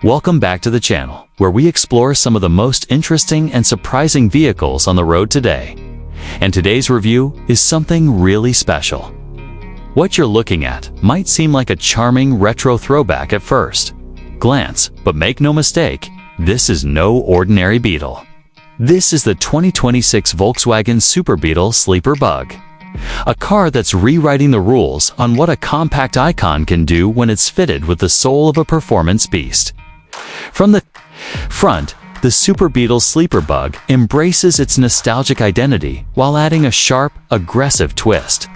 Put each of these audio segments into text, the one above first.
Welcome back to the channel, where we explore some of the most interesting and surprising vehicles on the road today. And today's review is something really special. What you're looking at might seem like a charming retro throwback at first glance, but make no mistake, this is no ordinary Beetle. This is the 2026 Volkswagen Super Beetle Sleeper Bug. A car that's rewriting the rules on what a compact icon can do when it's fitted with the soul of a performance beast. From the front, the Super Beetle Sleeper Bug embraces its nostalgic identity while adding a sharp, aggressive twist.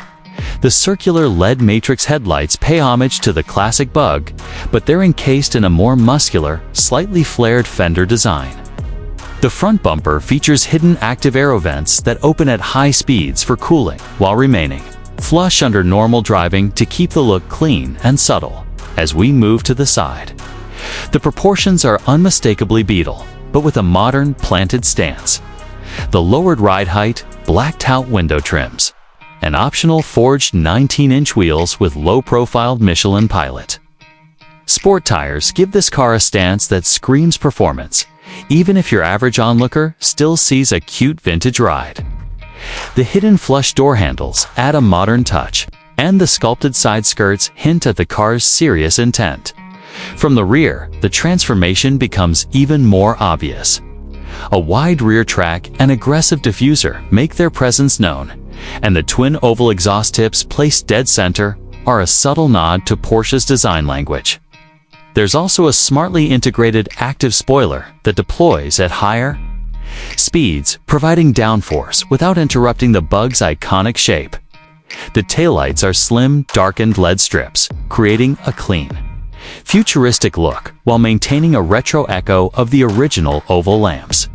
The circular LED matrix headlights pay homage to the classic Bug, but they're encased in a more muscular, slightly flared fender design. The front bumper features hidden active aero vents that open at high speeds for cooling while remaining flush under normal driving to keep the look clean and subtle. As we move to the side, the proportions are unmistakably Beetle, but with a modern, planted stance. The lowered ride height, blacked-out window trims, and optional forged 19-inch wheels with low-profiled Michelin Pilot. Sport tires give this car a stance that screams performance, even if your average onlooker still sees a cute vintage ride. The hidden flush door handles add a modern touch, and the sculpted side skirts hint at the car's serious intent. From the rear, the transformation becomes even more obvious. A wide rear track and aggressive diffuser make their presence known, and the twin oval exhaust tips placed dead center are a subtle nod to Porsche's design language. There's also a smartly integrated active spoiler that deploys at higher speeds, providing downforce without interrupting the Bug's iconic shape. The taillights are slim, darkened LED strips, creating a clean, futuristic look while maintaining a retro echo of the original oval lamps.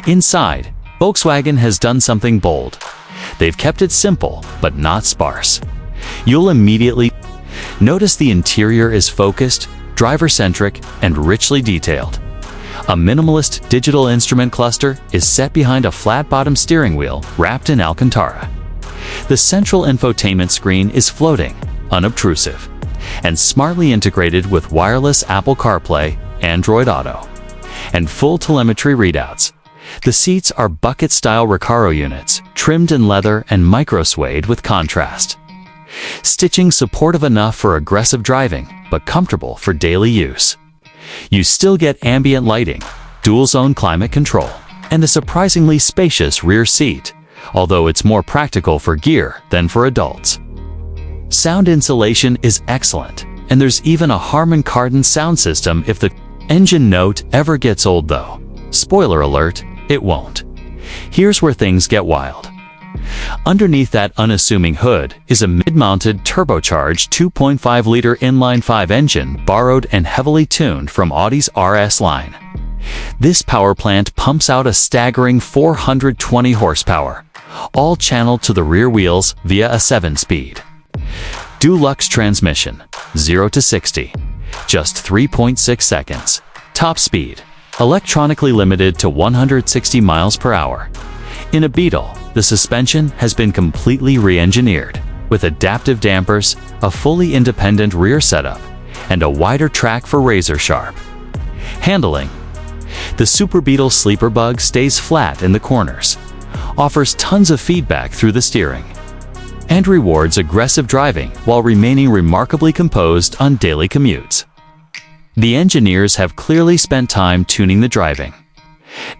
Inside, Volkswagen has done something bold. They've kept it simple, but not sparse. You'll immediately notice the interior is focused, driver-centric, and richly detailed. A minimalist digital instrument cluster is set behind a flat-bottom steering wheel wrapped in Alcantara. The central infotainment screen is floating, unobtrusive, and smartly integrated with wireless Apple CarPlay, Android Auto, and full telemetry readouts. The seats are bucket-style Recaro units, trimmed in leather and micro-suede with contrast. Stitching supportive enough for aggressive driving, but comfortable for daily use. You still get ambient lighting, dual-zone climate control, and a surprisingly spacious rear seat, although it's more practical for gear than for adults. Sound insulation is excellent, and there's even a Harman Kardon sound system if the engine note ever gets old though. Spoiler alert, it won't. Here's where things get wild. Underneath that unassuming hood is a mid-mounted turbocharged 2.5-liter inline-5 engine borrowed and heavily tuned from Audi's RS line. This power plant pumps out a staggering 420 horsepower, all channeled to the rear wheels via a 7-speed Dulux transmission, 0 to 60, just 3.6 seconds. Top speed, electronically limited to 160 miles per hour. In a Beetle, the suspension has been completely re-engineered, with adaptive dampers, a fully independent rear setup, and a wider track for razor-sharp handling. The Super Beetle Sleeper Bug stays flat in the corners, offers tons of feedback through the steering, and rewards aggressive driving while remaining remarkably composed on daily commutes. The engineers have clearly spent time tuning the driving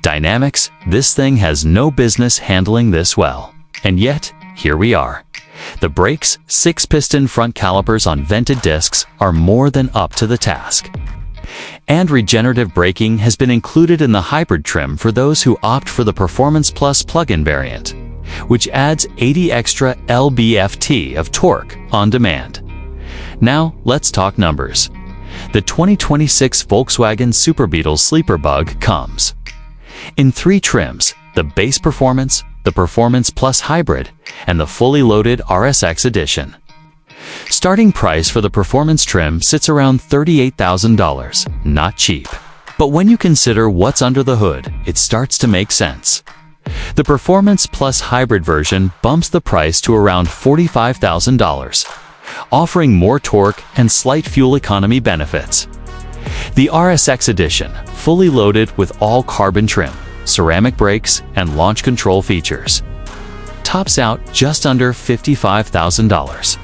dynamics. This thing has no business handling this well. And yet, here we are. The brakes, 6-piston front calipers on vented discs, are more than up to the task. And regenerative braking has been included in the hybrid trim for those who opt for the Performance Plus plug-in variant, which adds 80 extra lb-ft of torque on demand. Now, let's talk numbers. The 2026 Volkswagen Super Beetle Sleeper Bug comes in 3 trims: the base Performance, the Performance Plus Hybrid, and the fully loaded RSX edition. Starting price for the Performance trim sits around $38,000, not cheap. But when you consider what's under the hood, it starts to make sense. The Performance Plus Hybrid version bumps the price to around $45,000, offering more torque and slight fuel economy benefits. The RSX Edition, fully loaded with all carbon trim, ceramic brakes, and launch control features, tops out just under $55,000.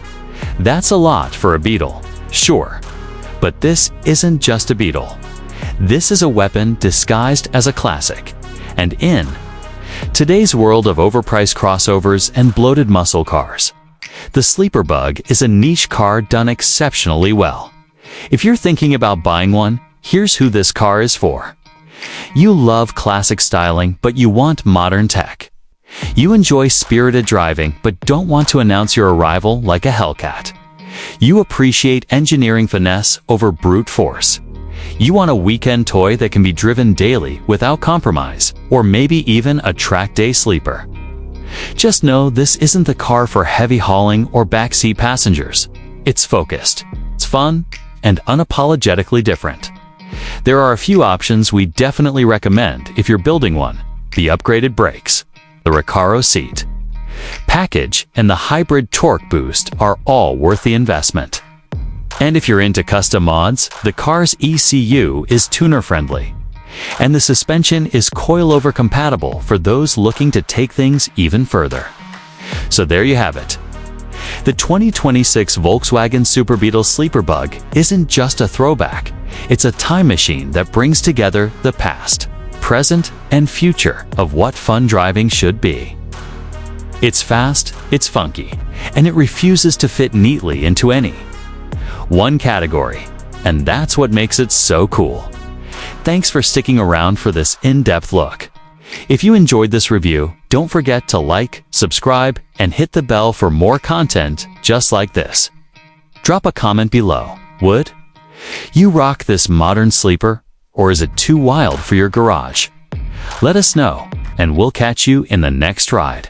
That's a lot for a Beetle, sure, but this isn't just a Beetle. This is a weapon disguised as a classic, and in today's world of overpriced crossovers and bloated muscle cars, the Sleeper Bug is a niche car done exceptionally well. If you're thinking about buying one, here's who this car is for. You love classic styling, but you want modern tech. You enjoy spirited driving, but don't want to announce your arrival like a Hellcat. You appreciate engineering finesse over brute force. You want a weekend toy that can be driven daily without compromise, or maybe even a track day sleeper. Just know this isn't the car for heavy hauling or backseat passengers. It's focused, it's fun, and unapologetically different. There are a few options we definitely recommend if you're building one: the upgraded brakes, the Recaro seat, package, and the hybrid torque boost are all worth the investment. And if you're into custom mods, the car's ECU is tuner-friendly, and the suspension is coilover compatible for those looking to take things even further. So there you have it. The 2026 Volkswagen Super Beetle Sleeper Bug isn't just a throwback, it's a time machine that brings together the past, present, and future of what fun driving should be. It's fast, it's funky, and it refuses to fit neatly into any one category, and that's what makes it so cool. Thanks for sticking around for this in-depth look. If you enjoyed this review, don't forget to like, subscribe, and hit the bell for more content just like this. Drop a comment below. Would you rock this modern sleeper, or is it too wild for your garage? Let us know, and we'll catch you in the next ride.